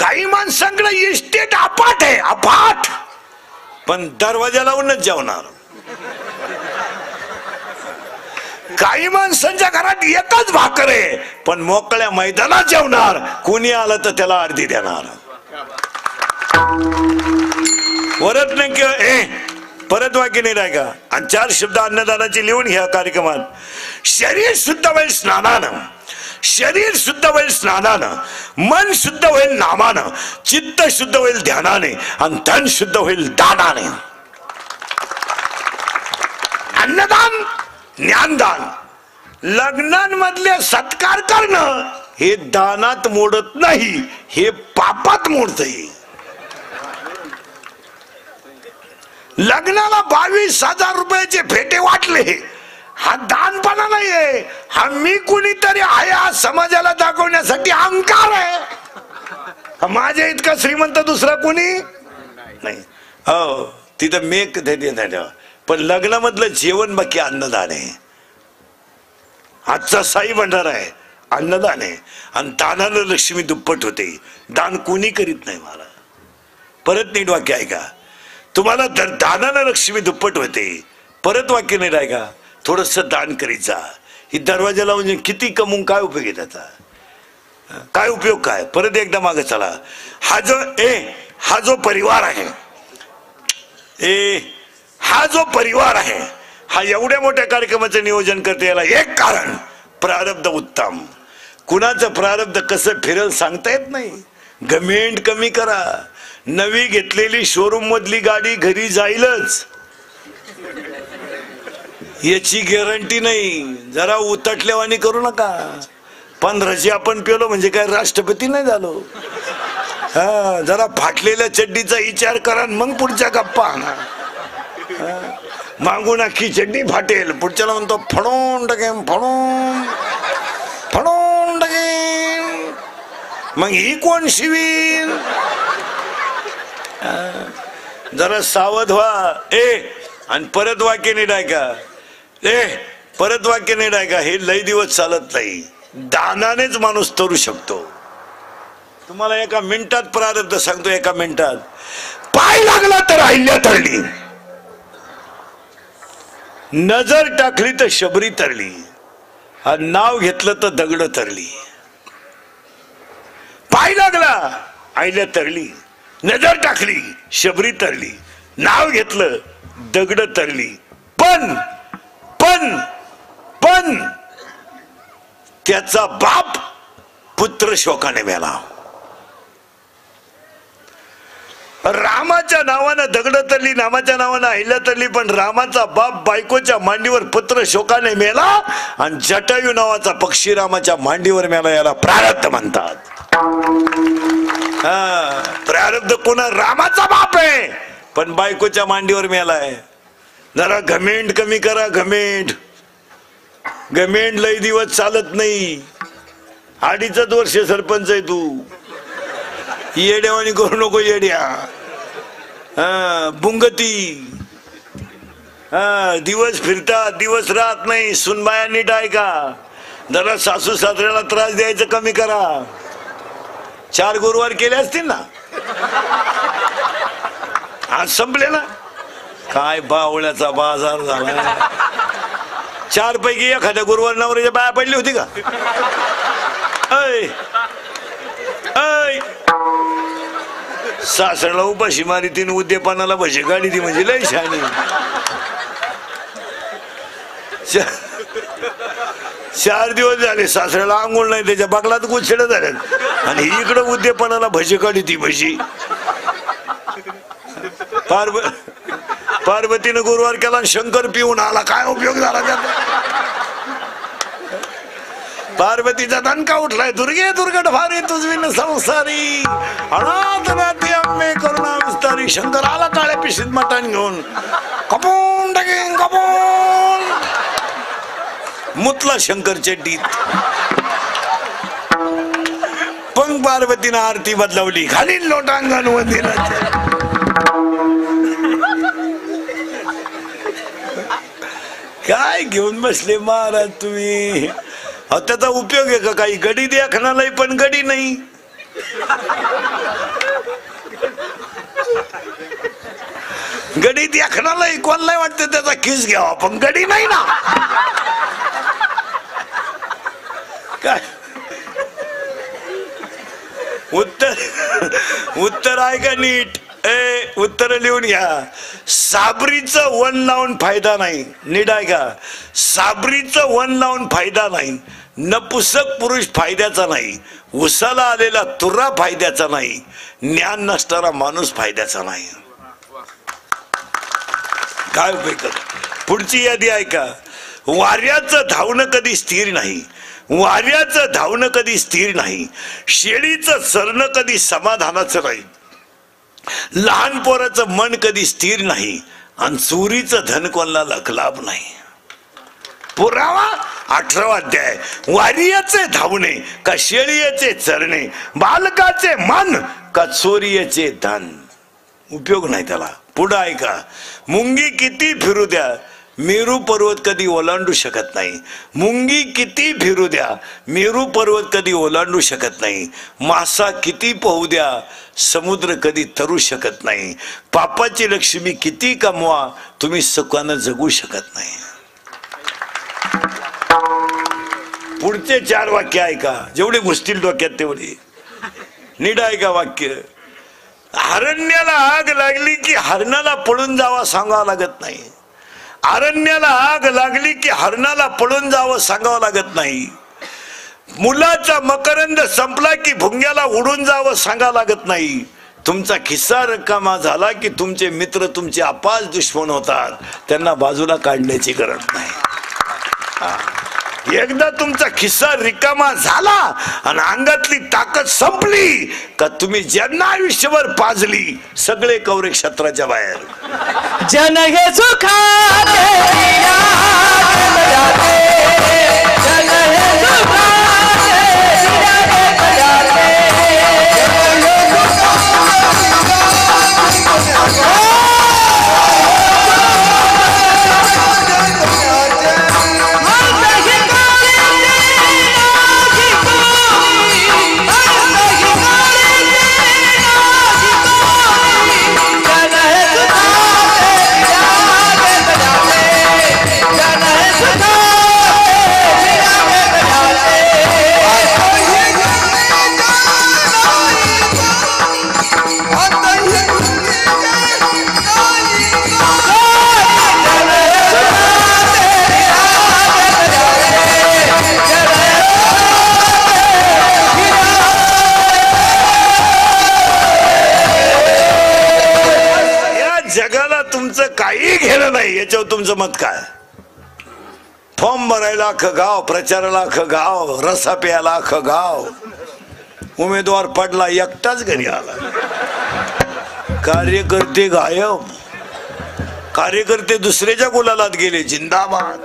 काही माणसांकडे इस्टेट अपाट आहे, अपाट, पण दरवाजा लावूनच जेवणार. काही माणसांच्या घरात एकच भाकर आहे, पण मोकळ्या मैदानात जेवणार. कोणी आलं तर त्याला अर्धी देणार. वरत नाही परत वाक्य नाही राय का. आणि 4 शब्द अन्नदानाची लिहून घ्या कार्यक्रमात. शरीर शुद्ध होईल स्नानानं, शरीर शुद्ध होईल स्नानानं, मन शुद्ध होईल नामानं, चित्त शुद्ध होईल ध्यानाने, आणि धन शुद्ध होईल दानाने. अन्नदान, ज्ञानदान, लग्नांमधले सत्कार करणं हे दानात मोडत नाही, हे पापात मोडतंय. लग्नाला 22,000 रुपयाचे फेटे वाटले, हा दानपणा नाहीये, हा मी कुणीतरी आहे हा समाजाला दाखवण्यासाठी अहंकार आहे. माझ्या इतका श्रीमंत दुसरा कोणी नाही. हो तिथं मेक देते, पण लग्नामधलं जेवण बाकी अन्नदान आहे. आजचा साई भंडारा आहे, अन्नदान आहे. आणि दानानं लक्ष्मी दुप्पट होते. दान कोणी करीत नाही. मला परत नीट वाक्य आहे का. तुम्हाला दानानं लक्ष्मी दुप्पट होते. परत वाक्य नाही राय का. थोडस दान करीचा. ही दरवाजा लावून किती कमवून काय उपयोग आहे त्याचा, काय उपयोग काय. परत एकदा मागे चला. हा जो परिवार आहे, हा जो परिवार आहे, हा एवढ्या मोठ्या कार्यक्रमाचं नियोजन करते. याला एक कारण प्रारब्ध उत्तम. कुणाचं प्रारब्ध कसं फिरल सांगता येत नाही. घमेंड कमी करा. नवी घेतलेली शोरूम मधली गाडी घरी जाईलच याची गॅरंटी नाही. जरा उतटल्यावानी करू नका. 15ची आपण पेलो म्हणजे काय राष्ट्रपती नाही झालो. हा जरा फाटलेल्या चड्डीचा विचार करा, मग पुढच्या गप्पा. मागून अख्खी चड्डी फाटेल, पुढच्याला म्हणतो फडून टाकेन, फडून फडून टाकेन, मग ही कोण शिवीन. जरा सावध व्हा. आणि परत वाक्य नाही डायका. परत वाक्य नाही डायका. हे लई दिवस चालत नाही. दानानेच माणूस तरू शकतो. तुम्हाला एका मिनिटात प्रारब्ध सांगतो. एका मिनिटात पाय लागला तर अहिल्या तरली, नजर टाकली तर शबरी तरली, नाव घेतलं तर दगड तरली. पाय लागला अहिल्या तरली, नजर टाकली शबरी तरली, नाव घेतलं दगड तरली. पण पण पण त्याचा बाप पुत्र शोकाने मेला. रामाच्या नावानं दगड तरली, नामाच्या नावानं अहिल्या तरली, पण रामाचा बाप बायकोच्या मांडीवर पुत्र शोकाने मेला. आणि जटायू नावाचा पक्षी रामाच्या मांडीवर मेला. याला प्रारब्ध म्हणतात. प्रारब्ध कोणा. रामाचा बाप आहे पण बायकोच्या मांडीवर मेलाय. जरा घमेंड कमी करा. घमेंड घमेंड लई दिवस चालत नाही. 2.5 वर्ष सरपंच आहे तू. येड्यावानी करू नको. येड्या बुंगती. दिवस फिरतात, दिवस राहत नाही. सुनबाया नीट ऐका. जरा सासू सासऱ्याला त्रास द्यायचं कमी करा. 4 गुरुवार केले असतील ना. आज संपले ना. काय बावळ्याचा बाजार झाला. 4 पैकी एखाद्या गुरुवार नवऱ्याच्या बाया पडली होती का. सासऱ्याला उपाशी मारी तीन, उद्यापनाला भजी गाडी ती म्हणजे लय शानी. 4 दिवस झाले सासऱ्याला आंघोळ नाही. त्याच्या बागलात गुच्छेड झाल्या. आणि इकडं उद्यापनाला भजी काढी ती भजी. पार्वतीनं गुरुवार केला, शंकर पिऊन आला. काय उपयोग झाला त्याचा. पार्वतीचा दणका उठलाय. दुर्गे दुर्गट भारी तुझविन संसारी, अनाथ नाती अम्मे करुणा विस्तारी. शंकर आला काळ्या पिशीत मटण घेऊन. कपून टाकेन कपून. मुतला शंकर चड्डीत. पण पार्वतीनं आरती बदलवली. खाली लोटांगण मंदिरात. काय घेऊन बसले महाराज तुम्ही. त्याचा उपयोग आहे का काही. गडी द्या खणालाही पण गडी नाही. गडीत एखाद्याला कोणाला वाटतं त्याचा किस घ्यावा, पण गडी नाही ना. काय उत्तर आहे का नीट? उत्तर लिहून घ्या. साबरीचं वन लावून फायदा नाही. नीट आहे का? साबरीचं वन लावून फायदा नाही. नपुसक पुरुष फायद्याचा नाही. उसाला आलेला तुरा फायद्याचा नाही. ज्ञान नसणारा माणूस फायद्याचा नाही. काय उपयोग? पुढची यादी आहे का? वाऱ्याचं धावणं कधी स्थिर नाही. वाऱ्याचं धावणं कधी स्थिर नाही. शेळीचं चरणं कधी समाधानाचं नाही. लहान पोराचं मन कधी स्थिर नाही. आणि चोरीचं धन कोणाला लाभ नाही. पुरावा 18वा अध्याय. वारियाचे धावणे का शेळीचे चरणे, बालकाचे मन का चोरीचे धन. उपयोग नाही त्याला. पुढं आहे का? मुंगी किती फिरू द्या, मेरू पर्वत कधी ओलांडू शकत नाही. मुंगी किती फिरू द्या, मेरू पर्वत कधी ओलांडू शकत नाही. मासा किती पोहू द्या, समुद्र कधी तरू शकत नाही. पापाची लक्ष्मी किती कमवा, तुम्ही सुखानं जगू शकत नाही. पुढचे 4 वाक्य ऐका, जेवढे घुसतील डोक्यात तेवढे. नीट ऐका वाक्य. हरण्याला आग लागली की हरणाला पळून जावा सांगावं लागत नाही. अरण्याला आग लागली की हरणाला पळून जावं सांगावं लागत नाही. मुलाचा मकरंद संपला की भुंग्याला उडून जावं सांगावं लागत नाही. तुमचा खिस्सा रक्कामा झाला की तुमचे मित्र तुमचे अपाच दुश्मन होतात, त्यांना बाजूला काढण्याची गरज नाही. एकदा तुमचा खिस्सा रिकामा झाला आणि अंगातली ताकद संपली का तुम्ही ज्यांना आयुष्यभर पाजली सगळे कौरे क्षेत्राच्या बाहेर. जन हे सुखाते जन हे सुखाते काही घेणं नाही. याच्यावर तुमचं मत काय? फॉर्म भरायला अख्खं गाव, प्रचाराला अख्खं गाव, रसा प्यायला अख्खं गाव. उमेदवार पडला, एकटाच घरी आला. कार्यकर्ते गायब. कार्यकर्ते दुसऱ्याच्या गुलालात गेले. जिंदाबाद.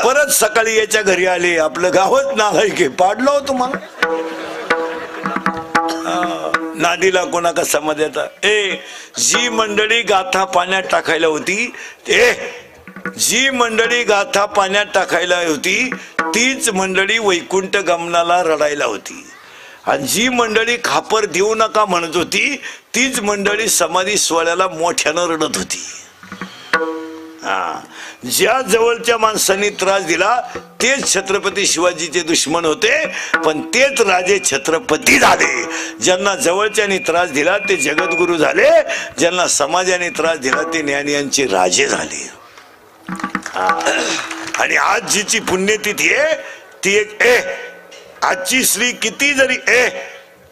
परत सकाळी याच्या घरी आले. आपलं गावच नालायक पाडलं हो तुम्हाला. नादीला कोणा कसा मध्ये येतात. जी मंडळी गाथा पाण्यात टाकायला होती, जी मंडळी गाथा पाण्यात टाकायला होती तीच मंडळी वैकुंठ गमनाला रडायला होती. आणि जी मंडळी खापर देऊ नका म्हणत होती तीच मंडळी समाधी सोहळ्याला मोठ्यानं रडत होती. ज्या जवळच्या माणसांनी त्रास दिला तेच छत्रपती शिवाजीचे दुश्मन होते, पण तेच राजे छत्रपती झाले. ज्यांना जवळच्यानी त्रास दिला ते जगद्गुरु झाले, ज्यांना समाजाने त्रास दिला ते ज्ञानियांचे राजे झाले. आणि आज जिची पुण्यतिथी आहे ती एक आजची स्त्री किती जरी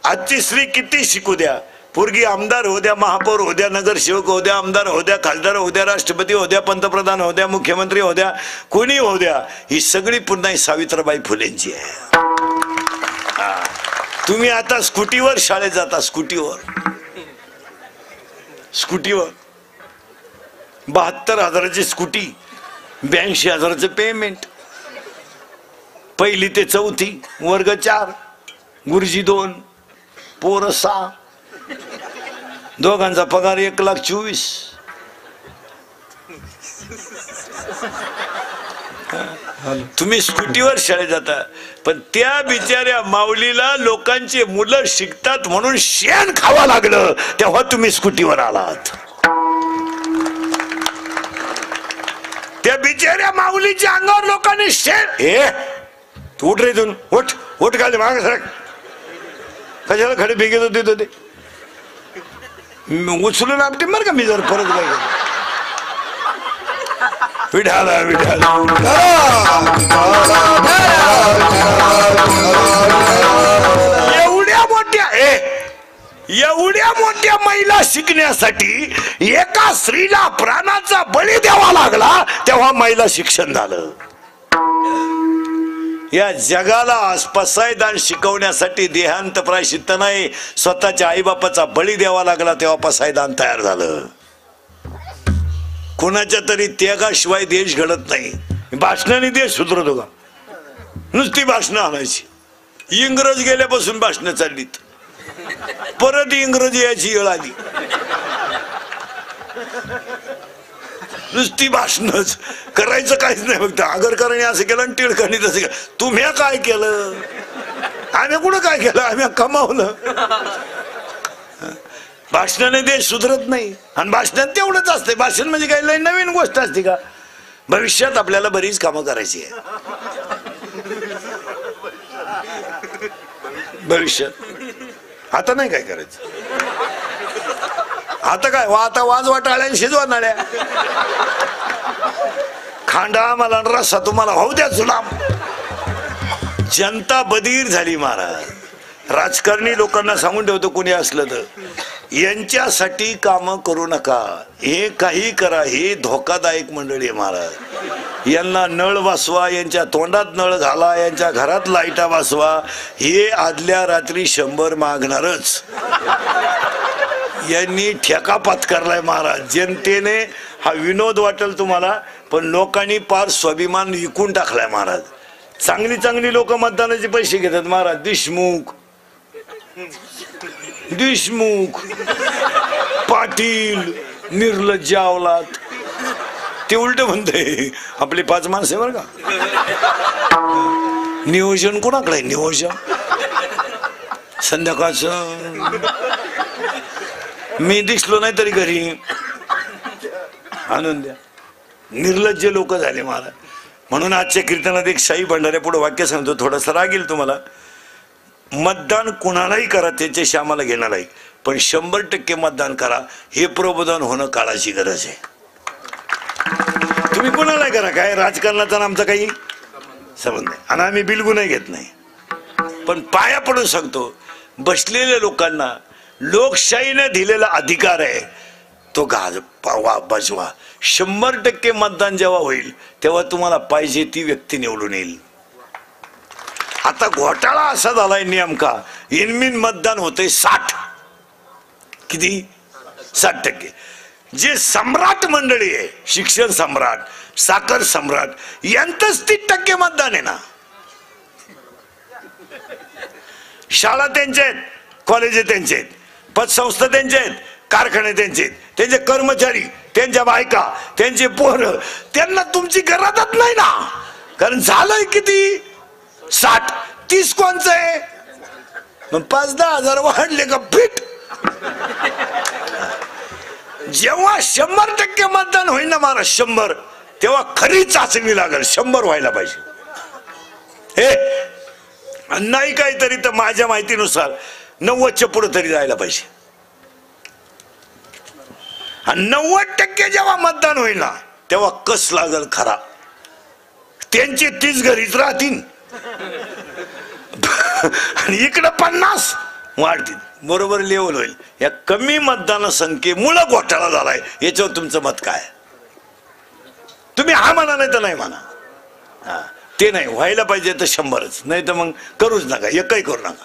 आजची स्त्री किती शिकू द्या, पोरगी आमदार हो द्या, महापौर हो द्या, नगरसेवक हो द्या, आमदार हो द्या, खासदार हो द्या, राष्ट्रपती हो द्या, पंतप्रधान हो द्या, मुख्यमंत्री हो द्या, कोणी हो द्या, ही सगळी पुन्हा सावित्रीबाई फुलेंची आहे. तुम्ही आता स्कूटीवर शाळेत जाता. स्कूटीवर 72,000ची स्कूटी, 82,000चं पेमेंट. 1ली ते 4थी, वर्ग 4, गुरुजी 2, पोरं 6, दोघांचा पगार 1,24,000. तुम्ही स्कूटीवर शाळेत जाता, पण त्या बिचाऱ्या माऊलीला लोकांची मुलं शिकतात म्हणून शेण खावं लागलं, तेव्हा तुम्ही स्कूटीवर आलात. त्या बिचाऱ्या माऊलीच्या अंगावर लोकांनी शेण. तू उठ रे, इथून उठ उठ, खाली माग सरक. कशाला खडे भेगेत होते ते उचलून आपटे बरं का मी जर परत काय विठाला विठाला. एवढ्या मोठ्या महिला शिकण्यासाठी एका स्त्रीला प्राणाचा बळी द्यावा लागला, तेव्हा महिला शिक्षण झालं. या जगाला पसायदान शिकवण्यासाठी देहांत प्रायश्चित्त नाही, स्वतःच्या आईबापाचा बळी द्यावा लागला, तेव्हा पसायदान तयार झालं. कोणाच्या तरी त्यागाशिवाय देश घडत नाही. भाषणाने देश सुधरतो का? नुसती भाषणं आणायची. इंग्रज गेल्यापासून भाषणं चाललीत, परत इंग्रजी याची वेळ आली. नुसती भाषणच करायचं काहीच नाही. फक्त आगरकरांनी असं केलं आणि टिळकांनी तसं केलं. तुम्ही काय केलं? आम्ही कुठं काय केलं? आम्ही कमावलं. भाषणाने देश सुधरत नाही. आणि भाषणात तेवढंच असते. भाषण म्हणजे काही लय नवीन गोष्ट असते का? भविष्यात आपल्याला बरीच कामं करायची आहे. भविष्यात आता नाही काय करायचं. आता काय आता वाजवा टाळ्या शिजवा नाड्या, खांडा मला रस्सा तुम्हाला होऊ द्या जुलाम. जनता बधीर झाली महाराज. राजकारणी लोकांना सांगून ठेवतो कोणी असलं तर, यांच्यासाठी काम करू नका. हे काही करा, हे धोकादायक मंडळी आहे महाराज. यांना नळ वाचवा, यांच्या तोंडात नळ घाला, यांच्या घरात लाईटा वाचवा. हे आदल्या रात्री 100 मागणारच. यांनी ठेका पत्करलाय महाराज. जनतेने हा विनोद वाटेल तुम्हाला, पण लोकांनी पार स्वाभिमान विकून टाकलाय महाराज. चांगली चांगली लोक मतदानाचे पैसे घेतात महाराज. देशमुख पाटील निर्लज्ज अवलाद. ते उलट म्हणते आपली 5 माणसे बरं का. नियोजन कोणाकडे? नियोजन संध्याकाळचं मी दिसलो नाही तरी घरी आणून द्या. निर्लज्ज लोक झाले महाराज. म्हणून आजच्या कीर्तनात एक शाही भंडाऱ्या पुढे वाक्य सांगतो, थोडंसं रागील तुम्हाला. मतदान कुणालाही करा, त्याच्याशी आम्हाला घेणार आहे, पण 100% मतदान करा. हे प्रबोधन होणं काळाची गरज आहे. तुम्ही कुणालाही करा, काय राजकारणाचा आमचा काही संबंध नाही आणि आम्ही बिलकुलही घेत नाही. पण पाया पडून सांगतो, बसलेल्या लोकांना लोकशाहीने दिलेला अधिकार आहे तो बजवा. 100% मतदान जेव्हा होईल तेव्हा तुम्हाला पाहिजे ती व्यक्ती निवडून येईल. आता घोटाळा असा झालाय नेमका, इनमिन मतदान होतंय 60. किती? 60%. जे सम्राट मंडळी आहे, शिक्षण सम्राट, साखर सम्राट, यांचंच 30% मतदान आहे ना. शाळा त्यांच्या आहेत, कॉलेज त्यांचे आहेत, पतसंस्था त्यांच्या आहेत, कारखाने त्यांचे आहेत, त्यांचे कर्मचारी, त्यांच्या बायका, त्यांचे पोरं, त्यांना तुमची गरजच नाही ना. कारण झालंय किती? 60. 30 कोणचं आहे? मग 5-10 हजार वाढले का फिट. जेव्हा 100% मतदान होईल ना महाराज, 100, तेव्हा खरी चाचणी लागेल. 100 व्हायला पाहिजे. हे नाही काहीतरी तर माझ्या माहितीनुसार 90च्या पुढे तरी जायला पाहिजे. आणि 90% जेव्हा मतदान होईल ना तेव्हा कस लागल खरा. त्यांचे 30 घरीच राहतील आणि इकडं 50 वाढतील. बरोबर लेवल होईल. या कमी मतदान संख्येमुळे घोटाळा झालाय. याच्यावर तुमचं मत काय? तुम्ही हा म्हणा नाही तर नाही म्हणा. ते नाही व्हायला पाहिजे तर 100च, नाही तर मग करूच नका, एकही करू नका.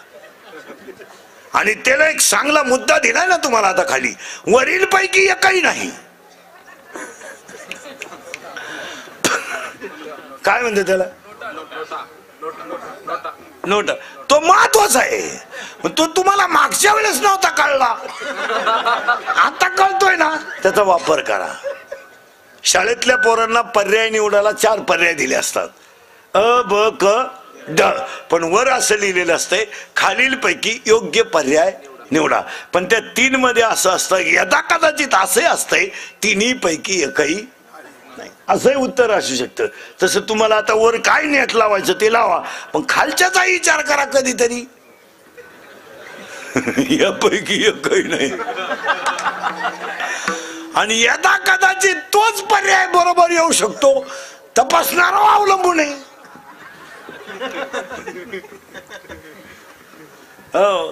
आणि त्याला एक चांगला मुद्दा दिलाय ना तुम्हाला आता खाली, वरील पैकी एकही नाही. काय म्हणते त्याला? नोट. तो महत्वाचा आहे. तो तुम्हाला मागच्या वेळेस नव्हता कळला, आता कळतोय ना, त्याचा वापर करा. शाळेतल्या पोरांना पर्याय निवडायला 4 पर्याय दिले असतात, अ ब क ड, पण वर असं लिहिलेलं असतंय खालीलपैकी योग्य पर्याय निवडा. पण त्या 3 मध्ये असं असतं यदा कदाचित असे असतंय 3 पैकी एकही नाही, असंही उत्तर असू शकतं. तसं तुम्हाला आता वर काय नेट लावायचं ते लावा, पण खालच्याचा विचार करा कधीतरी. यापैकी एकही नाही. आणि यदा कदाचित तोच पर्याय बरोबर येऊ शकतो, तपासणारा अवलंबून आहे.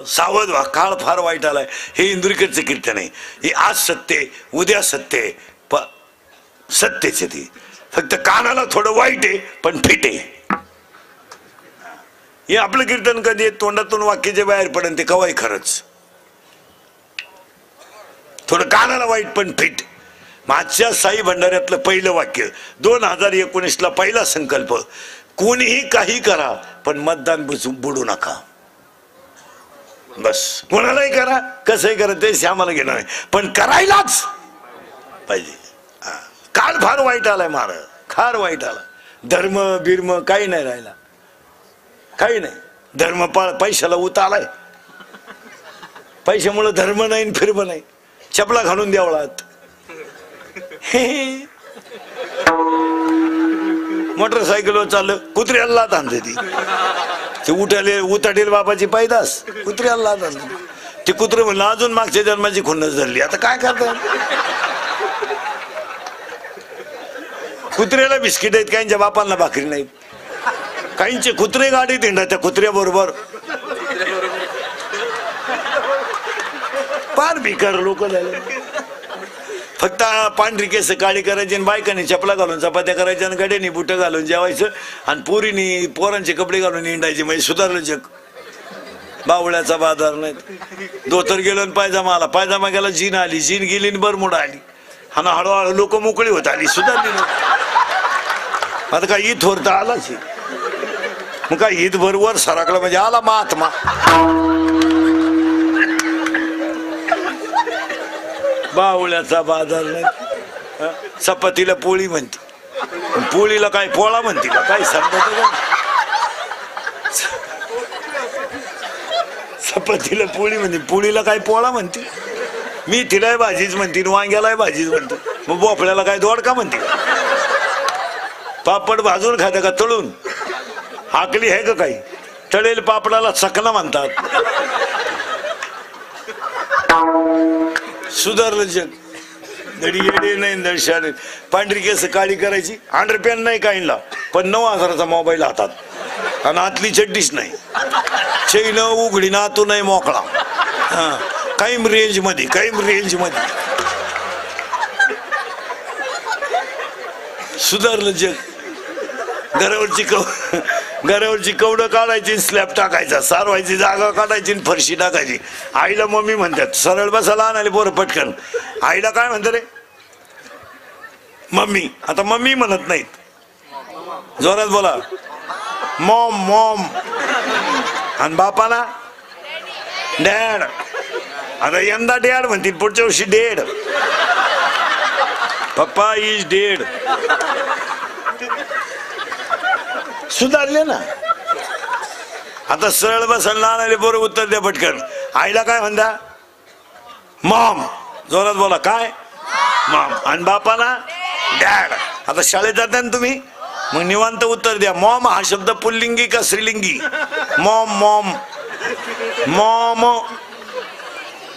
सावध व्हा, काळ फार वाईट आलाय. हे इंदुरीकरचं कीर्तन आहे. हे आज सत्य उद्या सत्य, सत्यच ती फक्त कानाला थोडं वाईट आहे पण फिट आहे. हे आपलं कीर्तन कधी तोंडातून वाक्य जे बाहेर पडेल ते कवाय खरंच, थोडं कानाला वाईट पण फिट. मागच्या साई भंडाऱ्यातलं पहिलं वाक्य 2019ला पहिला संकल्प, कोणीही काही करा पण मतदान बुडू नका. बस कोणालाही करा कसंही करा ते आम्हाला घेणार नाही, पण करायलाच पाहिजे. काळ फार वाईट आलाय महाराज, फार वाईट आला. धर्म बिर्म काही नाही राहिला, काही नाही. धर्मपाळ पैशाला उत आलाय, पैशामुळे धर्म नाही फिरम नाही. चपला घालून द्यावळात. मोटरसायकलवर चाललं कुत्र्याला लाथ आणते ती उताडेल बाबाची पैदास कुत्र्याला लाथ आणते. ते कुत्रे म्हणलं अजून मागच्या जन्माची खुन्नस धरली, आता काय करतात. कुत्र्याला बिस्किट आहेत, काहींच्या बापांना भाकरी नाहीत. काहींचे कुत्रे गाडीत येणार त्या कुत्र्या बरोबर. फार भिकार लोक झाले. फक्त पांढरी केस काळी करायची आणि बायकांनी चपला घालून चपात्या करायच्या आणि गड्यानी बुटं घालून जेवायचं आणि पोरीनी पोरांचे कपडे घालून हिंडायचे. म्हणजे सुधारलं जग. बावळ्याचा बाजार नाही. धोतर गेलो आणि पायजामा आला, पायजामा गेला जीन आली, जीन गेली आणि बरमुडा आली. आणि हळूहळू लोक मोकळी होत आली, सुधारली लोक. आता काय ईद थोरता आलाच, मग काय ईद बरोबर सरकला म्हणजे आला महात्मा. बावळ्याचा बाजार नाही. चपातीला पोळी म्हणते, पोळीला काय पोळा म्हणते का काय समजत. चपातीला पोळी म्हणते, पोळीला काय पोळा म्हणते. मी तिलाही भाजीच म्हणते, वांग्यालाही भाजीच म्हणते. मग भोपळ्याला काय दोडका म्हणते. पापड भाजून खाते का तळून. आकली आहे का काही. तळेल पापडाला चकना म्हणतात. सुधारलं जग. दडी येडे नाही दर्शन. पांढरी केस काळी करायची, अंडरपॅन नाही काहींना, पण 9,000चा मोबाईल हातात आणि आतली चड्डीच नाही. चैन उघडी ना तू नाही मोकळा. काही रेंज मध्ये, काही रेंज मध्ये. सुधारलं जग. घरावरची कवडं काढायची, स्लॅब टाकायचा, सारवायची जागा काढायची, फरशी टाकायची. आईला मम्मी म्हणतात, सरळ बसायला आणाले पोरं पटकन. आईला काय म्हणतात रे मम्मी. आता मम्मी म्हणत नाहीत, जोरात बोला मॉम मॉम. आणि बापाला डॅड. आता यंदा डॅड म्हणतील, पुढच्या वर्षी डेड. पप्पा इज डेड. सुधारले ना. आता सरळ बसायला आणाले बरोबर उत्तर द्या पटकन. आईला काय म्हणता मॉम. जोरात बोला काय मॉम. आणि बापाला डॅड. आता शाळेत जाता ना तुम्ही, मग निवांत उत्तर द्या. मॉम हा शब्द पुल्लिंगी का स्त्रीलिंगी. मॉम मॉम मॉम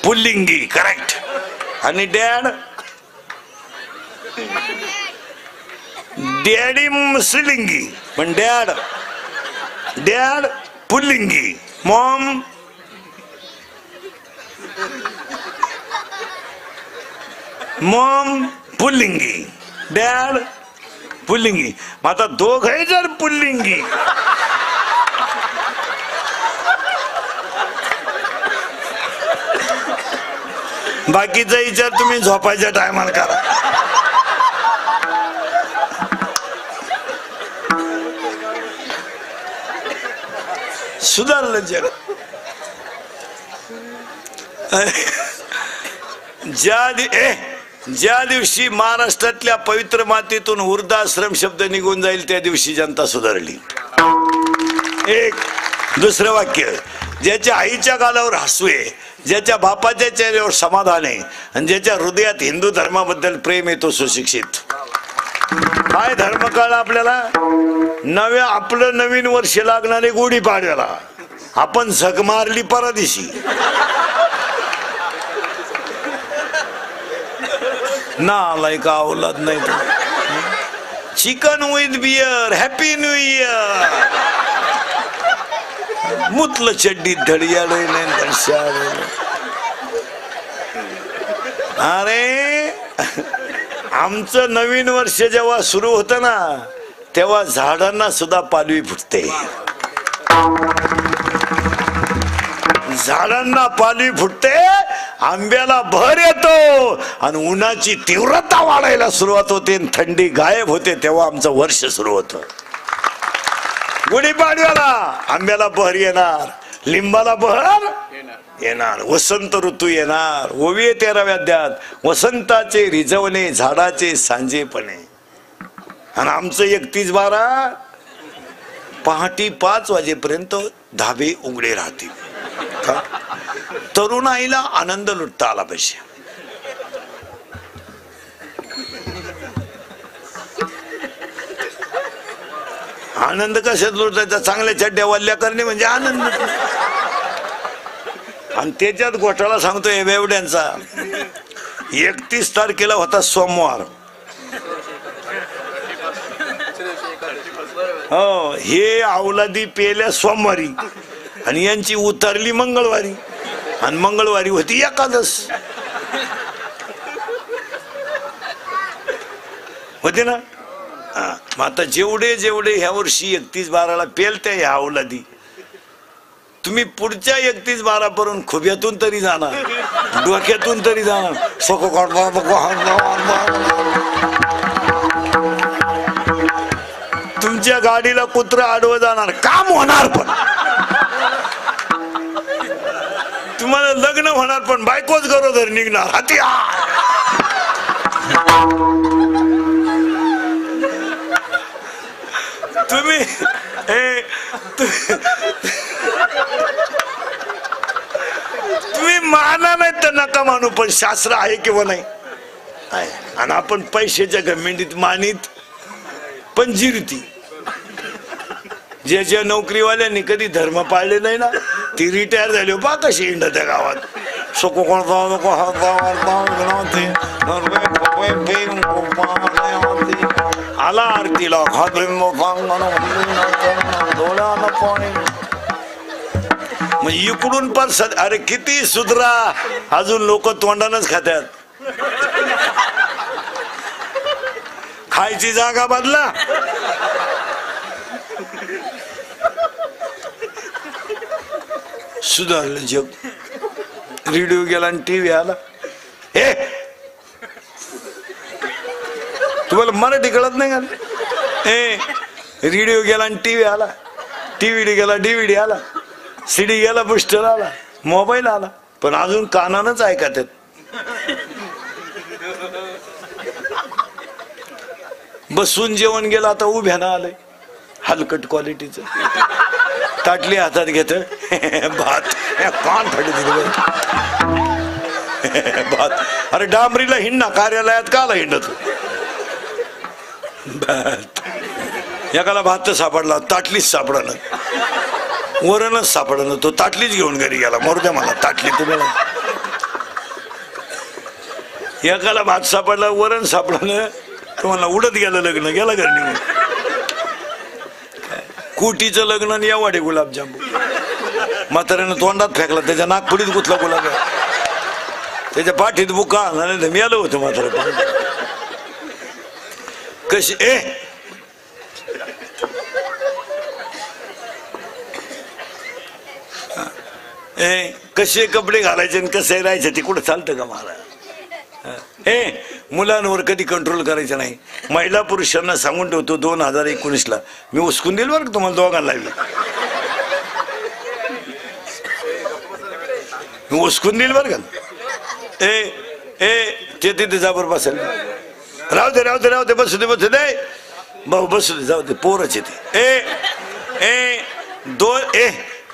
पुल्लिंगी करेक्ट. आणि डॅड डॅडी स्त्रीलिंगी, पण डॅड डॅड पुल्लिंगी. मॉम मॉम पुल्लिंगी, डॅड पुल्लिंगी. मग आता दोघे जर पुल्लिंगी, बाकीचा विचार तुम्ही झोपायच्या टायमाला करा. सुधारलं जग. ज्या ज्या दिवशी महाराष्ट्रातल्या पवित्र मातीतून वृद्धाश्रम शब्द निघून जाईल त्या दिवशी जनता सुधारली. एक दुसरं वाक्य, ज्याच्या आईच्या गालावर हसू आहे, ज्याच्या बापाच्या चेहऱ्यावर समाधान आहे आणि ज्याच्या हृदयात हिंदू धर्माबद्दल प्रेम आहे तो सुशिक्षित. काय धर्म कळला आपल्याला? आपलं नवीन वर्ष लागणारे गुढीपाडव्याला आपण झक मारली परदिशी. ना आलाय का औलाद नाही. Chicken with beer, happy new year. मुतलं चड्डीत धडियाळ नाही धडशाळ. अरे आमचं नवीन वर्ष जेव्हा सुरू होतं ना तेव्हा झाडांना सुद्धा पालवी फुटते. झाडांना पालवी फुटते, आंब्याला भर येतो आणि उन्हाची तीव्रता वाढायला सुरुवात होते, थंडी गायब होते, तेव्हा आमचं वर्ष सुरू होतं. गुढीपाडव्याला आंब्याला बहर येणार, लिंबाला बहर येणार, वसंत ऋतू येणार. ओविये 13व्या अध्यायात वसंताचे रिजवणे झाडाचे सांजेपणे. आणि आमचं 31/12 पहाटे 5 वाजेपर्यंत धाबे उघडे राहतील. तरुणाईला आनंद लुटता आला पाहिजे. आनंद कशात लुटायचा? चांगल्या चड्ड्या वल्ल्या करणे म्हणजे आनंद. आणि त्याच्यात घोटाळा सांगतोय बेवड्यांचा. 31 तारखेला होता सोमवार. हो, हे अवलादी पेल्या सोमवारी आणि यांची उतरली मंगळवारी, आणि मंगळवारी होती एकादश. होते ना. मग आता जेवढे जेवढे ह्या वर्षी 31/12ला पेलत्या ह्या अवलादी, तुम्ही पुढच्या 31/12 पर्यंत खुब्यातून तरी जाणार, डोक्यातून तरी जाणार. तुमच्या गाडीला कुत्रा आडवं जाणार, काम होणार पण. तुम्हाला लग्न होणार पण बायकोच गरोदर निघणार. हाती तुम्ही तुम्ही माना नाही तर नका मानू, पण शास्त्र आहे किंवा नाही आहे. आणि आपण पैशाच्या घमेंडीत मानित पण जिरती. ज्याच्या नोकरीवाल्यांनी कधी धर्म पाळले नाही ना ती रिटायर झाली हो पा कशी इंड त्या गावात. आला आरतीला मग इकडून पण अरे किती सुधरा, अजून लोक तोंडानच खात्यात. खायची जागा बदला. सुधारलं जग. रेडिओ गेला आणि टीव्ही आला. हे तुम्हाला मराठी कळत नाही का? रेडिओ गेला आणि टीव्ही आला, टीव्ही गेला DVD आला, CD गेला, बुस्टर आला, मोबाईल आला, पण अजून कानानच ऐकत आहेत. बसून जेवण गेलं, आता उभ्यानं आलंय हलकट क्वालिटीचं. ताटली हातात घेत भात, कान फाटी दिली भात. अरे डांबरीला हिंडा, कार्यालयात काला हिंडत? एकाला भात सापडला, ताटलीच सापडा, वरणच सापडलं, तो ताटलीच घेऊन घरी गेला. मरू द्या मला ताटली तुम्हाला. एकाला भात सापडला, वरण सापडलं, तुम्हाला उडत गेलं लग्न, गेला घरी निघून. कुटीचं लग्न आणि एवढे गुलाबजामू म्हाताऱ्यानं तोंडात फेकला, त्याच्या नागपुडीत गुतला गुलाब, त्याच्या पाठीत बुका आणि मिळालं होतं म्हातारा. कशी कसे कपडे घालायचे आणि कसं राहायचं ते कुठं चालतं का मला? मुलांवर कधी कंट्रोल करायचं नाही. महिला पुरुषांना सांगून ठेवतो 2019ला मी उचकून देईल बरं तुम्हाला दोघांना. मी उचकून देईल बरं का. ते तिथे जाबर बसेल. राहू दे राहू दे राहू दे, बसू दे बसू दे भाऊ, बसू दे, जाऊ दे, पोरच येते.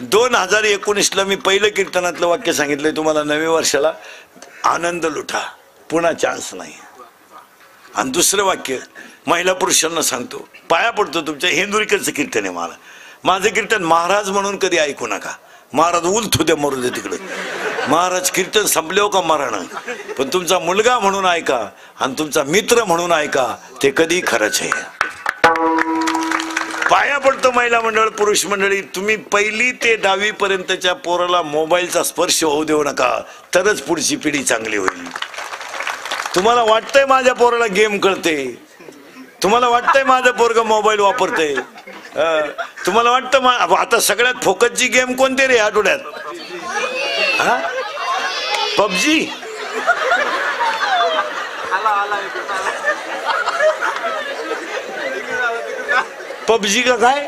2019ला मी पहिलं कीर्तनातलं वाक्य सांगितलंय तुम्हाला, नव्या वर्षाला आनंद लुटा, पुन्हा चान्स नाही. आणि दुसरं वाक्य महिला पुरुषांना सांगतो, पाया पडतो तुमच्या. हेंदुरीकरचं कीर्तन आहे मला, माझं कीर्तन महाराज म्हणून कधी ऐकू नका. महाराज उलथू द्या, मरू दे तिकडे. महाराज कीर्तन संपले का मरण, पण तुमचा मुलगा म्हणून ऐका आणि तुमचा मित्र म्हणून ऐका, ते कधी खरंच आहे. पाया पडतो महिला मंडळ, पुरुष मंडळी, तुम्ही 1ली ते 10वी पर्यंतच्या पोराला मोबाईलचा स्पर्श होऊ देऊ नका, तरच पुढची पिढी चांगली होईल. तुम्हाला वाटतंय माझ्या पोराला गेम कळते, तुम्हाला वाटतंय माझं पोरग मोबाईल वापरते, तुम्हाला वाटतं आता सगळ्यात फोकसची गेम कोणती रे आठवड्यात? पबजी. पबजी का काय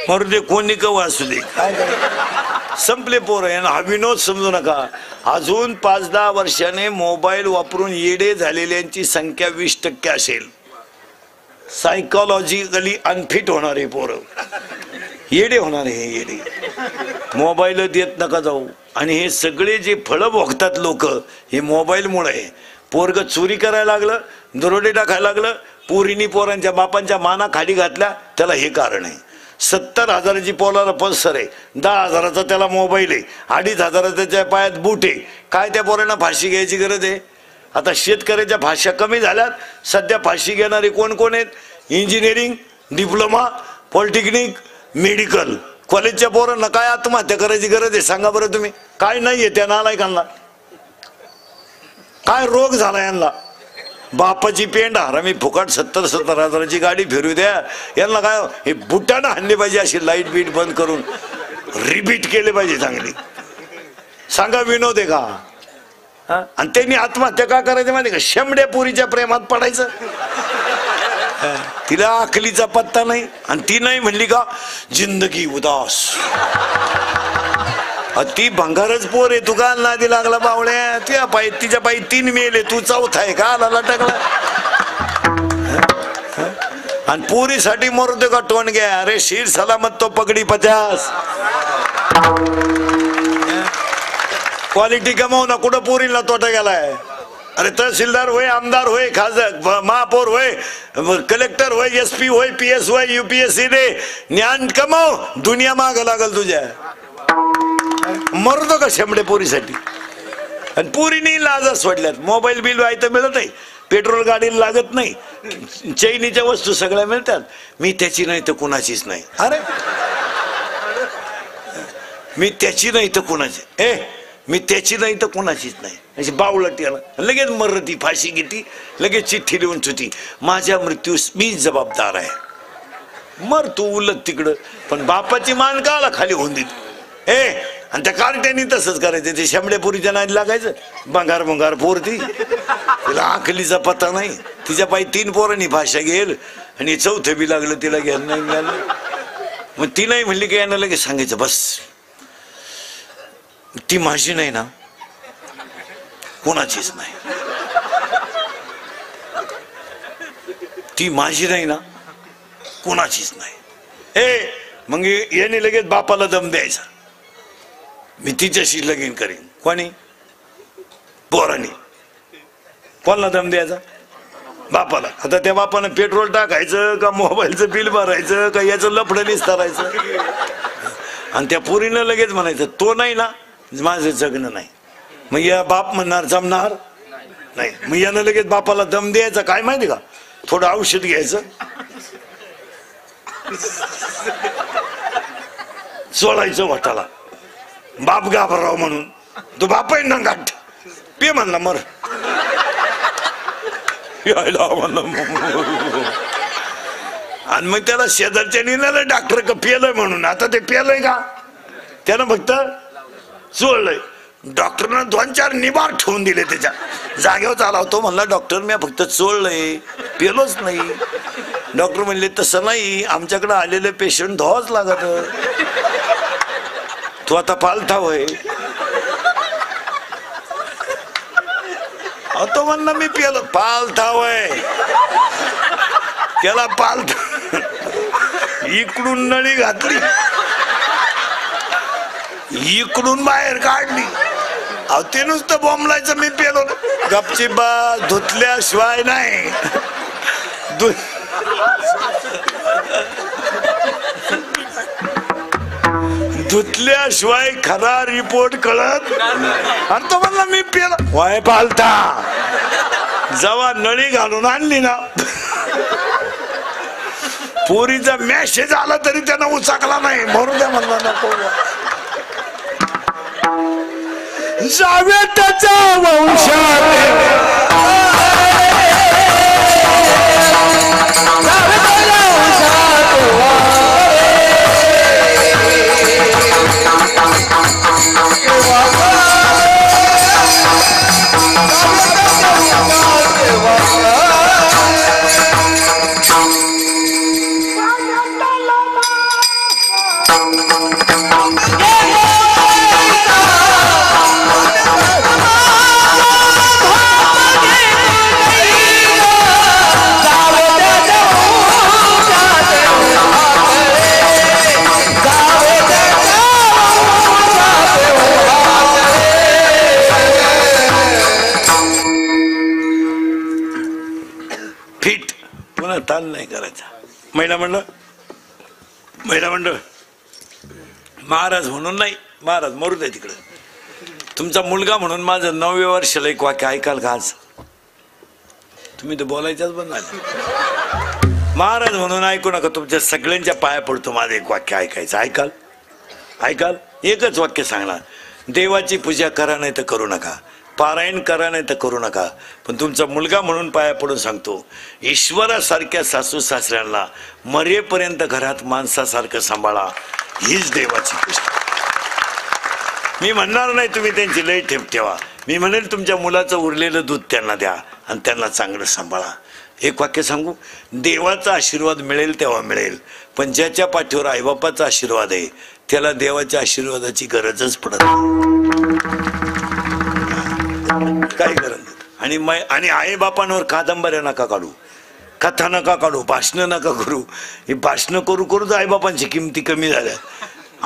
मरू दे, कोणी कवा असू दे, काय संपले पोर. हा विनोद समजू नका. अजून 5-10 वर्षाने मोबाईल वापरून येडे झालेल्यांची संख्या 20% असेल. सायकोलॉजिकली अनफिट होणारे पोर येडे होणारे, हे येडे. मोबाईल देत नका जाऊ. आणि हे सगळे जे फळं भोगतात लोक, हे मोबाईलमुळे. पोरग चोरी करायला लागलं, दरोडे टाकायला लागलं, पोरीनी पोरांच्या बापांच्या माना खाली घातल्या, त्याला हे कारण आहे. 70,000ची पोलाला पल्सर आहे, 10,000चा त्याला मोबाईल आहे, 2,500 त्याच्या पायात बूट आहे. काय त्या पोरांना फाशी घ्यायची गरज आहे? आता शेतकऱ्याच्या फाश्या कमी झाल्यात. सध्या फाशी घेणारे कोण कोण आहेत? इंजिनिअरिंग, डिप्लोमा, पॉलिटेक्निक, मेडिकल कॉलेजच्या पोरांना काय आत्महत्या करायची गरज आहे सांगा बरं तुम्ही? काय नाहीये त्या नालायकांना? काय रोग झाला यांना? बापाची पेंड हरामी फुकट 70,000-70,000ची गाडी फिरू द्या यांना. काय हे बुटानं हाणले पाहिजे, अशी लाईट बीट बंद करून रिपीट केले पाहिजे चांगली. सांगा विनोद आहे का? आणि त्यांनी आत्महत्या का करायचं माहिती का? शेंबड्या पुरीच्या प्रेमात पडायचं. तिला अकलीचा पत्ता नाही आणि ती नाही म्हणली का जिंदगी उदास. ती भंगारच पोर आहे, तू का नादी लागला बावळ्या? तुझ्या पायी तिच्या पायी 3 मेले, तू 4था आहे का आला टाकला? आणि पोरीसाठी मरतो का टोन घ्या? अरे शीर सलामत तो पगडी 50. क्वालिटी कमाव ना, कुठं पोरीला तोटा गेलाय? अरे तहसीलदार होय, आमदार होय, खासदार, महापौर होय, कलेक्टर होय, SP होय, PS होय, UPSC दे, ज्ञान कमाव, दुनिया माग लागल तुझ्या. मरतो का शेंबडे पोरीसाठी? आणि पोरीनी लाजा सोडल्यात. मोबाईल बिल तर मिळत नाही, पेट्रोल गाडीला लागत नाही, चैनीच्या वस्तू सगळ्या मिळतात. मी त्याची नाही तर कुणाचीच नाही. अरे मी त्याची नाही तर कुणाची, मी त्याची नाही तर कुणाचीच नाही. अशी बावळट याला लगेच मरती, फाशी घेती, लगेच चिठ्ठी लिहून ठेवती, माझ्या मृत्यूस मी जबाबदार आहे. मर तू उलट तिकडं, पण बापाची मान काला खाली होऊन देत. आणि त्या कार्ट्यानी तसंच करायचं. ते शेंबड्यापुरीच्या नादी लागायचं. भंगार पोरती, तिला आखलीचा पत्ता नाही. तिच्या पायी 3 पोरांनी भाषा घेल आणि 4थं बी लागलं तिला घ्यायला नाही मिळालं. मग ती नाही म्हणली की यांना लगेच सांगायचं बस ती माझी नाही ना, कोणाचीच नाही. ती माझी नाही ना, कोणाचीच नाही. मग याने लगेच बापाला दम द्यायचा, मी तिच्याशी लगीन करीन. कोणी? पोरांनी. कोणाला दम द्यायचा? बापाला. आता त्या बापानं पेट्रोल टाकायचं का मोबाईलचं बिल भरायचं का याचं लफडं निस्तारायचं? आणि त्या पोरीनं लगेच म्हणायचं तो नाही ना, माझं जगणं नाही. मग या बाप म्हणणार जमणार नाही. मग यानं लगेच बापाला दम द्यायचा. काय माहिती का? थोडं औषध घ्यायचं, चोळायचं वाटाला, बाप घाबराव म्हणून. तो बाप आहे ना गाठ पे म्हणला मर आणि मग त्याला शेजारच्या नेल्याला डॉक्टर का पेलय म्हणून. आता ते पेलय का? त्यानं फक्त चोळलंय. डॉक्टरनं 2-4 निबार ठेवून दिले त्याच्या जागेवर. चाला तो म्हणला डॉक्टर मी फक्त चोळलंय, पेलोच नाही. डॉक्टर म्हणले तसं नाही, आमच्याकडे आलेले पेशंट धुवाच लागत. तू आता पालथा होय. म्हणलं मी पिलो पालथा वय त्याला पालथा इकडून नळी घातली इकडून बाहेर काढली अहो ते नुसतं बोंबलायचं मी पेलो गपची बा धुतल्याशिवाय नाही धुतल्याशिवाय खरा रिपोर्ट कळत आणि तो म्हणला मी पेला वाय पालता जेव्हा नळी घालून आणली ना पोरीचा मेसेज आला तरी त्यानं उचाकला नाही म्हणून त्या म्हणला नको जावे त्याच्या वंशात ताण नाही करायचा महिला मंडळ महाराज म्हणून नाही महाराज मरू दे तिकडे तुमचा मुलगा म्हणून माझं 9व्या वर्षाला एक वाक्य ऐकाल का आज तुम्ही तर बोलायच्याच बंद झाले महाराज म्हणून ऐकू नका तुमच्या सगळ्यांच्या पाया पडतो माझं एक वाक्य ऐकायचं ऐकाल एकच वाक्य सांगणार देवाची पूजा करा नाही तर करू नका पारायण करा नाही तर करू नका पण तुमचा मुलगा म्हणून पाया पडून सांगतो ईश्वरासारख्या सासू सासऱ्यांना मरेपर्यंत घरात माणसासारखं सांभाळा हीच देवाची पूजा मी म्हणणार नाही तुम्ही त्यांची लय ठेप ठेवा मी म्हणेल तुमच्या मुलाचं उरलेलं दूध त्यांना द्या आणि त्यांना चांगलं सांभाळा एक वाक्य सांगू देवाचा आशीर्वाद मिळेल तेव्हा मिळेल पण ज्याच्या पाठीवर आईबापाचा आशीर्वाद आहे त्याला देवाच्या आशीर्वादाची गरजच पडत नाही काय गरज आणि आई बापांवर कादंबऱ्या नका काढू कथा नका काढू भाषणं नका करू ही भाषणं करू करूच आईबापांची किमती कमी झाल्या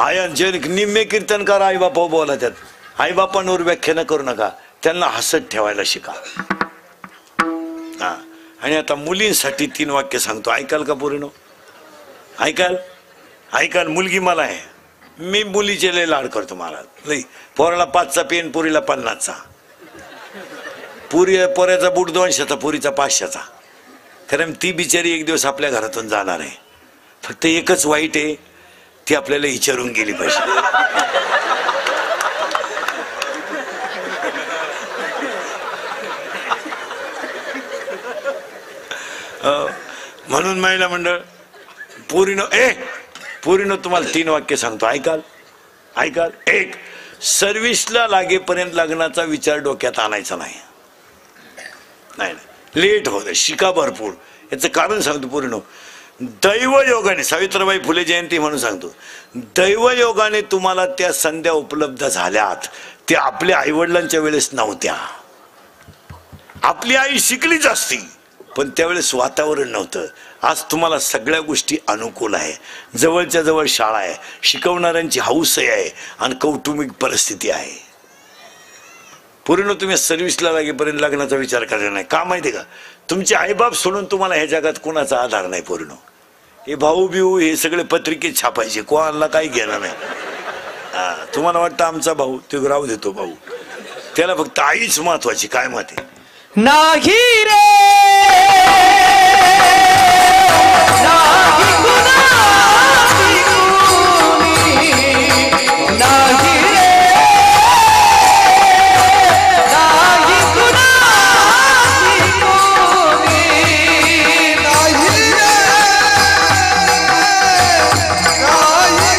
आयांचे निम्मे कीर्तनकार आईबापा बोला त्यात आईबापांवर व्याख्यानं करू नका त्यांना हसत ठेवायला शिका हा आणि आता मुलींसाठी 3 वाक्य सांगतो ऐकाल का पोरीनो ऐकाल मुलगी मला आहे मी मुलीचे लय लाड करतो महाराज लई पोराला 5चा पेन पोरीला 50चा पोऱ्याचा बूट 200चा पोरीचा 500चा कारण ती बिचारी एक दिवस आपल्या घरातून जाणार आहे फक्त एकच वाईट आहे ती आपल्याला विचारून गेली पाहिजे म्हणून महिला मंडळ पोरीनो तुम्हाला 3 वाक्य सांगतो ऐकाल एक सर्व्हिसला लागेपर्यंत लग्नाचा विचार डोक्यात आणायचा नाही लेट होत शिका भरपूर याचं कारण सांगतो पोरीनो दैवयोगाने सावित्रीबाई फुले जयंती म्हणून सांगतो दैवयोगाने तुम्हाला त्या संध्या उपलब्ध झाल्यात त्या आपल्या आईवडिलांच्या वेळेस नव्हत्या आपली आई शिकलीच असती पण त्यावेळेस वातावरण नव्हतं आज तुम्हाला सगळ्या गोष्टी अनुकूल आहे जवळच्या जवळ शाळा आहे शिकवणाऱ्यांची हौस आहे आणि कौटुंबिक परिस्थिती आहे पूर्ण तुम्ही सर्व्हिसला लागेपर्यंत लग्नाचा विचार करायचा नाही का माहिती का तुमचे आईबाप सोडून तुम्हाला ह्या जगात कोणाचा आधार नाही पूर्ण हे भाऊ बिऊ हे सगळे पत्रिकेत छापायचे कोणाला काही घेणार नाही तुम्हाला वाटतं आमचा भाऊ तो राहू देतो भाऊ त्याला फक्त आईच महत्वाची काय माहिती नाही रे नाही कुणाची कुणी नाही रे नाही कुणाची कुणी नाही रे नाही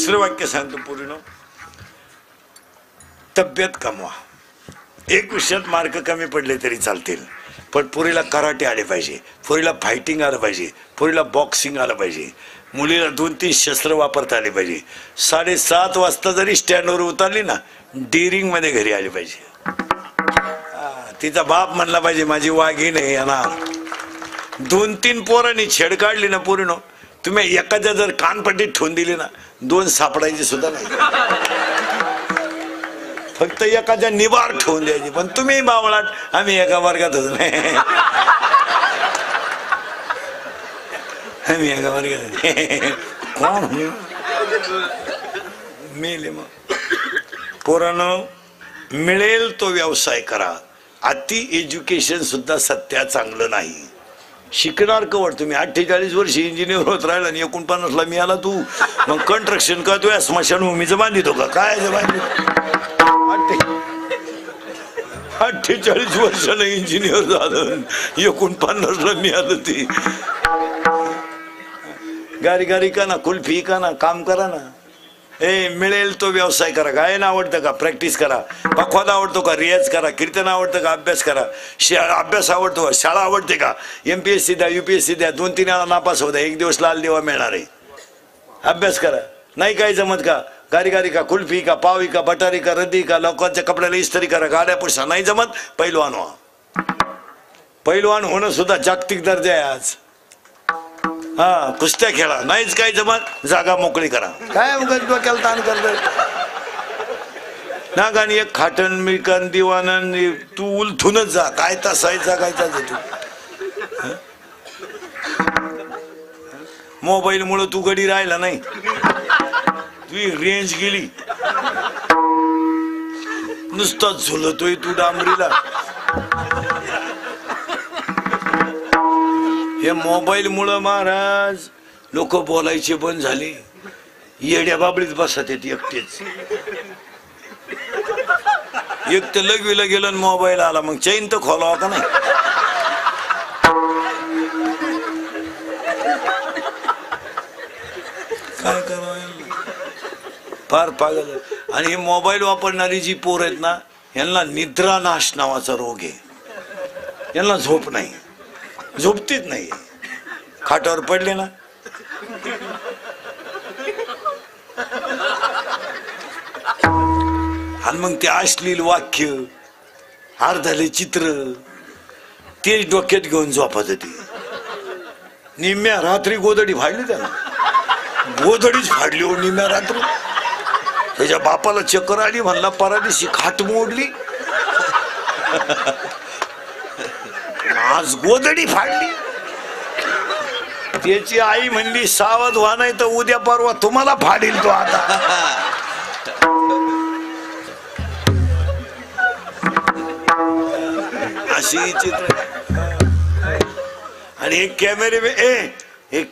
दुसरं वाक्य सांगतो पूर्ण. तब्येत कमवा. एक विषयात मार्क कमी पडले तरी चालतील, पण पोरीला कराटे आले पाहिजे, पोरीला फायटिंग आलं पाहिजे, पोरीला बॉक्सिंग आलं पाहिजे, मुलीला 2-3 शस्त्र वापरता आले पाहिजे. 7:30 वाजता जरी स्टँडवर उतरली ना, डिरिंग मध्ये घरी आली पाहिजे. तिचा बाप म्हणला पाहिजे माझी वाघीण आहे येणार. 2-3 पोरांनी छेड काढली ना पोरीनो, तुम्ही एखाद्या जर कानपट्टीत ठेवून दिली ना, 2 सापडायची सुद्धा नाही. फक्त एखाद्या निवार ठेवून द्यायची. पण तुम्ही बावळाट, आम्ही एका वर्गातच नाही, आम्ही एका वर्गात कोण मेले. मग पोरांनो, मिळेल तो व्यवसाय करा. अति एज्युकेशन सुद्धा सध्या चांगलं नाही. शिकणार कवर तुम्ही 48 वर्ष इंजिनियर होत राहिला आणि 49ला मी आला. तू मग कंस्ट्रक्शन करतोय, स्मशानभूमीचं बांधितो का काय बांधितो? 48 वर्षाला इंजिनियर झालं, 49ला मी आलो. ती गारी का ना, कुल्फी का ना, काम करा ना. मिळेल तो व्यवसाय करा. गायन आवडतं का? प्रॅक्टिस करा. पखवाद आवडतो का? रियाज करा. कीर्तन आवडतं का? अभ्यास करा. अभ्यास आवडतो का? शाळा आवडते का? MPSC द्या, UPSC द्या. 2-3 वेळा नापास होता, 1 दिवस लाल देवा मिळणार आहे. अभ्यास करा. नाही काय जमत का? गारी का, कुल्फी का, पावी का, बटारी का, रद्दी का, लोकांच्या कपड्याला इस्त्री करा, गाड्या पुसा. नाही जमत, पैलवान व्हा. पैलवान होणं सुद्धा जागतिक दर्जा आहे आज. कुस्त्या खेळा. नाहीच काय जमत, जागा मोकळी करा. काय डोक्याला ताण करत ना. गाणी एक खाटण मिकन दिवाणन, तू उलथूनच जा. काय तासायचा काय तू. मोबाईल मुळे तू गडी राहिला नाही, तुझी रेंज गेली. नुसताच झुलतोय तू डांबरीला. हे मोबाईल मुळे महाराज लोक बोलायचे बंद झाले. येड्या बाबळीत बसत येत एकटेच. एक तर लगवीला गेलं मोबाईल आला, मग चैन तर खोलावा का नाही. काय करावं, फार पागल. आणि हे मोबाईल वापरणारी जी पोर आहेत ना, यांना निद्रानाश नावाचा रोग आहे. यांना झोप नाही, झोपतीच नाही. खाटावर पडले ना, आणि मग ते अश्लील वाक्य, अर्धाले चित्र, ते डोक्यात घेऊन झोपत होती. निम्म्या रात्री गोदडी फाडली त्याला. गोदडीच फाडली हो निम्म्या रात्री. त्याच्या बापाला चक्कर आली, म्हणला परादिशी खाट मोडली, आज गोदडी फाडली. त्याची आई म्हणली सावध व्हा, नाही तर उद्या परवा तुम्हाला फाडील तो. आता अशी चित्र. आणि हे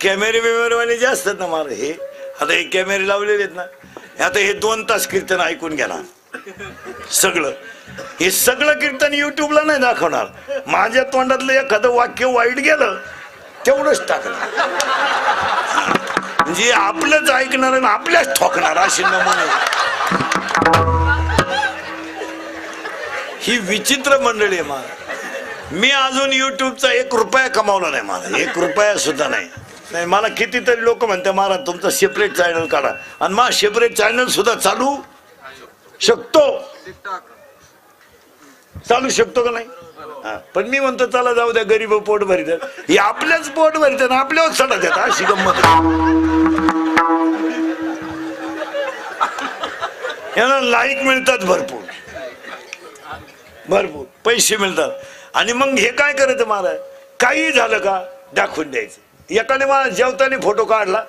कॅमेरे वाले जे असतात ना मला, हे आता हे कॅमेरे लावलेले आहेत ना, आता हे 2 तास कीर्तन ऐकून घेणार सगळं. हे सगळं कीर्तन युट्यूबला नाही दाखवणार. माझ्या तोंडातलं एखादं वाक्य वाईट गेलं तेवढंच टाकणार. म्हणजे आपलंच ऐकणार आणि आपल्याच ठोकणार अशी नमुने. ही विचित्र मंडळी आहे. मला मी अजून युट्यूबचा 1 रुपया कमावला नाही. मला 1 रुपया सुद्धा नाही. मला कितीतरी लोक म्हणते महाराज तुमचा सेपरेट चॅनल काढा, आणि मग सेपरेट चॅनल सुद्धा चालू शकतो का नाही. पण मी म्हणतो चला जाऊ द्या, गरीब पोट भरित. हे आपल्याच पोट भरित, आपल्यावर चढत येतात. अशी गंमत. यांना लाईक मिळतात, भरपूर पैसे मिळतात. आणि मग हे काय करायचं महाराज, काही झालं का दाखवून द्यायचं. एकाने मला जेवताना फोटो काढला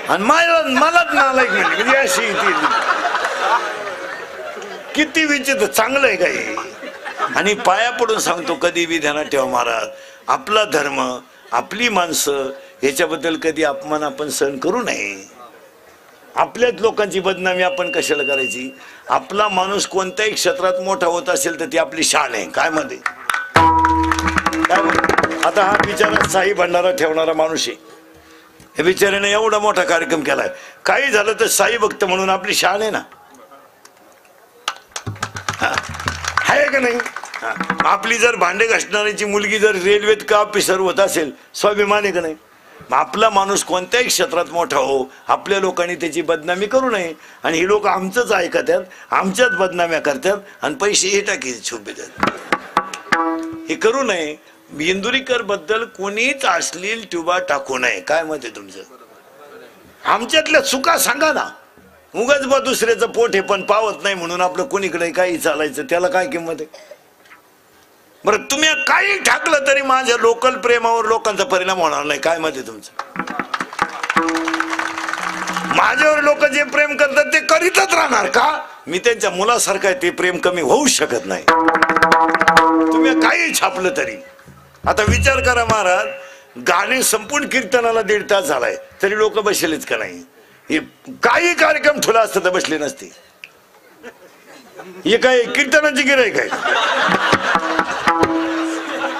आणि मलाच नालायक म्हणली. म्हणजे अशी किती विचित्र. चांगलं आहे काय. आणि पाया पडून सांगतो, कधी बी ध्यानात ठेवा महाराज, आपला धर्म, आपली माणसं, याच्याबद्दल कधी अपमान आपण सहन करू नये. आपल्याच लोकांची बदनामी आपण कशाला करायची. आपला माणूस कोणत्याही क्षेत्रात मोठा होत असेल तर ती आपली शान आहे. काय मध्ये काय. आता हा बिचारा साई भंडारा ठेवणारा माणूस आहे. हे बिचाऱ्याने एवढा मोठा कार्यक्रम केलाय. काही झालं तर साई भक्त म्हणून आपली शान आहे ना, आहे का नाही? आपली जर भांडे घासणाऱ्याची मुलगी जर रेल्वेत का ऑफिसर होत असेल, स्वाभिमान आहे का नाही? आपला माणूस कोणत्याही क्षेत्रात मोठा हो, आपल्या लोकांनी त्याची बदनामी करू नये. आणि हे लोक आमचंच ऐकतात, आमच्याच बदनाम्या करतात आणि पैसे हे टाकी छुपे देतात. हे करू नये. इंदुरीकर बद्दल कोणीच अश्लील ट्युबा टाकू नये. काय मत आहे तुमचं? आमच्यातल्या चुका सांगा ना. उगाच बा दुसऱ्याचं पोट हे पण पावत नाही म्हणून आपलं कोणीकडे काही चालायचं, त्याला काय किंमत आहे? बरं, तुम्ही काही टाकलं तरी माझ्या लोकल प्रेमावर लोकांचा परिणाम होणार नाही. काय मत आहे तुमचं? माझ्यावर लोक जे प्रेम करतात ते करीतच राहणार का? मी त्यांच्या मुलासारखा आहे, ते प्रेम कमी होऊ शकत नाही. तुम्ही काही छापलं तरी. आता विचार करा महाराज, गाणे संपूर्ण कीर्तनाला 1.5 तास झालाय तरी लोक बसलेच का नाही? हे काही कार्यक्रम ठुला असतं तर बसले नसते. हे काय कीर्तनाची गिऱ्हाईक आहे?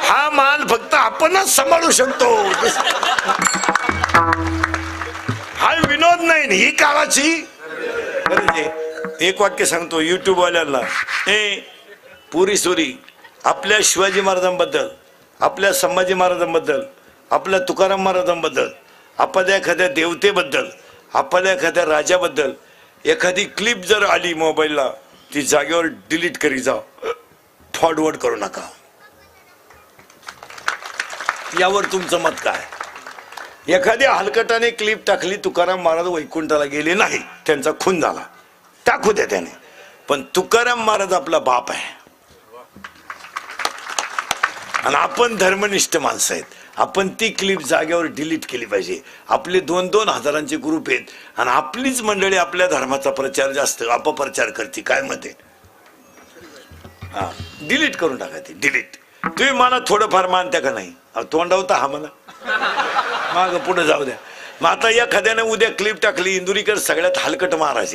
हा माल फक्त आपणच सांभाळू शकतो. हा विनोद नाही, ही काळाची गरज आहे. एक वाक्य सांगतो युट्यूब वाल्यांना, पुरी सुरी आपल्या शिवाजी महाराजांबद्दल, आपल्या संभाजी महाराजांबद्दल, आपल्या तुकाराम महाराजांबद्दल, आपल्या एखाद्या देवतेबद्दल, आपल्या एखाद्या राजाबद्दल एखादी क्लिप जर आली मोबाईलला, ती जागेवर डिलीट करी जा, फॉरवर्ड करू नका. यावर तुमचं मत काय? एखाद्या हलकटाने क्लिप टाकली, तुकाराम महाराज वैकुंठाला गेले नाही, त्यांचा खून झाला, टाकू द्या त्याने, पण तुकाराम महाराज आपला बाप आहे आणि आपण धर्मनिष्ठ माणसं आहेत. आपण ती क्लिप जागेवर डिलीट केली पाहिजे. आपले 2-2 हजारांचे ग्रुप आहेत आणि आपलीच मंडळी आपल्या धर्माचा प्रचार जास्त अपप्रचार करते. काय मत आहे? हा, डिलीट करून टाका ती, डिलीट. तुम्ही मला थोडंफार मानत्या का नाही? तोंडावता हा मला माग पुढे जाऊ द्या. मग आता एखाद्याने उद्या क्लिप टाकली, इंदुरीकर सगळ्यात हलकट महाराज,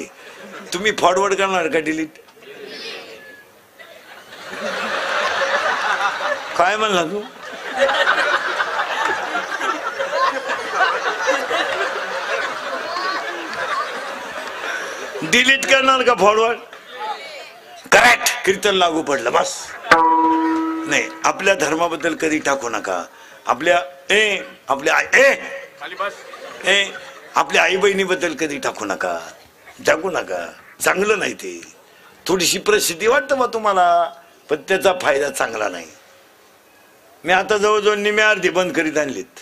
तुम्ही फॉरवर्ड करणार का डिलीट? काय म्हणला तू? डिलीट करणार का फॉरवर्ड? करेक्ट, कीर्तन लागू पडलं बस. नाही, आपल्या धर्माबद्दल कधी टाकू नका. आपल्या आपल्या आई बहिणीबद्दल कधी टाकू नका, टाकू नका. चांगलं नाही ते. थोडीशी प्रसिद्धी वाटतं मग तुम्हाला, पण त्याचा फायदा चांगला नाही. मी आता जवळजवळ निम्या अर्धी बंद करीत आणलीत.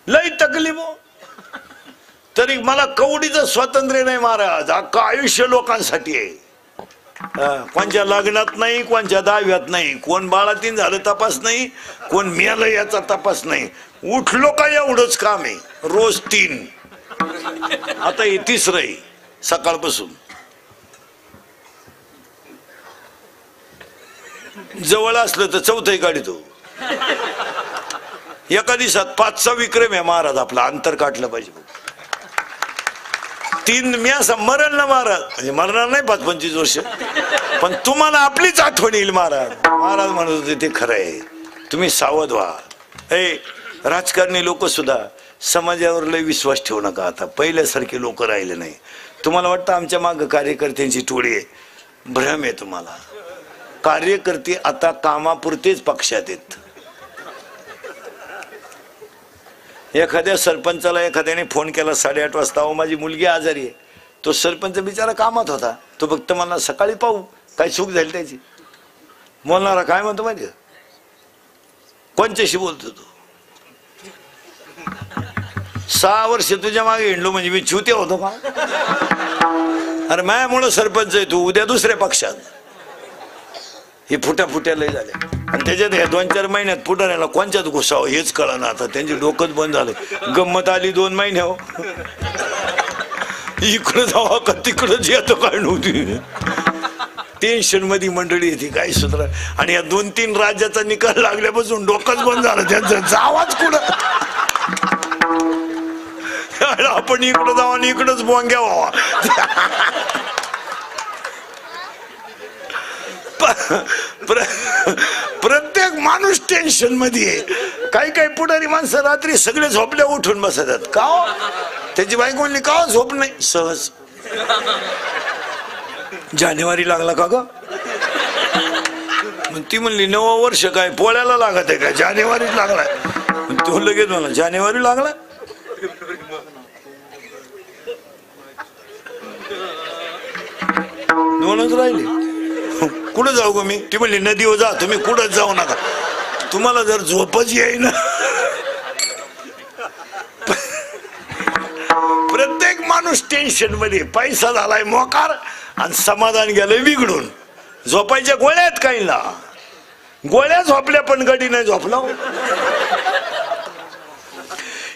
लई तकलीफ हो, तरी मला कवडीचं स्वातंत्र्य नाही महाराज. अख्खं आयुष्य लोकांसाठी आहे. कोणच्या लग्नात नाही, कोणच्या दहाव्यात नाही, कोण बाळातीन झालं तपास नाही, कोण मेलं याचा तपास नाही. उठलो का एवढंच काम आहे. रोज 3, आता हे 3रं आहे सकाळपासून. जवळ असलं तर 4थं काढतो. एका दिवसात 5चा विक्रम आहे महाराज आपला. अंतर काढलं पाहिजे. 3 मी असं मरण ना महाराज, म्हणजे मरणार नाही 5-25 वर्ष, पण तुम्हाला आपलीच आठवण येईल महाराज. महाराज म्हणत होते ते खरं आहे. तुम्ही सावध व्हा. राजकारणी लोक सुद्धा समाजावर लय विश्वास ठेवू नका. आता पहिल्यासारखे लोक राहिले नाही. तुम्हाला वाटतं आमच्या मागं कार्यकर्त्यांची टोळी आहे? भ्रम आहे तुम्हाला. कार्यकर्ते आता कामापुरतेच पक्षात आहेत. एखाद्या सरपंचाला एखाद्याने फोन केला 8:30 वाजता, अहो माझी मुलगी आजारी आहे. तो सरपंच बिचारा कामात होता. तो फक्त मला सकाळी पाहू, काय चूक झाली त्याची. बोलणारा काय म्हणतो माहिती? कोणच्याशी बोलतो तू? 6 वर्ष तुझ्या मागे हिंडलो म्हणजे मी चुत्या होतो का? अरे माझ्यामुळं सरपंच आहे तू, उद्या दुसऱ्या पक्षात. हे फुट्या लय झाले. आणि त्याच्यात ह्या 2-4 महिन्यात फुटाण्याला कोणच्यात घुसावं हेच कळलं ना. आता त्यांचे डोकंच बंद झाले. गंमत आली 2 महिने हो, इकडं जावा का तिकडंच येतो काय नव्हती. टेन्शन मध्ये मंडळी येते काय सुद्धा. आणि या 2-3 राज्याचा निकाल लागल्यापासून डोकंच बंद झालं त्यांचं. जावाच कुठं, आपण इकडं जावा आणि इकडंच बोंग्या व्हावा. प्रत्येक माणूस टेन्शन मध्ये आहे. काही काही पुढारी माणसं रात्री सगळे झोपल्या उठून बसतात का हो? त्याची बायको म्हणली का हो झोप नाही सहज जानेवारी लागला का ग मग ती म्हणली 9 वर्ष काय पोळ्याला लागत आहे का जानेवारीच लागलाय तो लगेच म्हणला जानेवारी लागला दोनच राहिले कुठं जाऊ ग मी ती म्हणली नदीवर जा तुम्ही कुठंच जाऊ नका तुम्हाला जर झोपच येईना प्रत्येक माणूस टेन्शन मध्ये पैसा झालाय मोकार आणि समाधान गेलंय बिघडून झोपायच्या गोळ्यात काही ना गोळ्या झोपल्या पण गडी नाही झोपला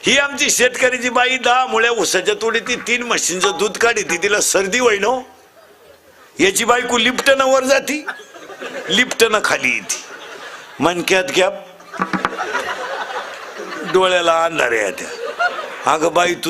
ही आमची शेतकऱ्याची बाई 10 मुळ्या उसाच्या तोडी ती 3 म्हशींचं दूध काढी ती तिला सर्दी वैनो याची बायको लिफ्टनं वर जाती लिफ्टनं खाली येते मनक्यात घ्या डोळ्याला अंधारे येत्या अगं बाई तू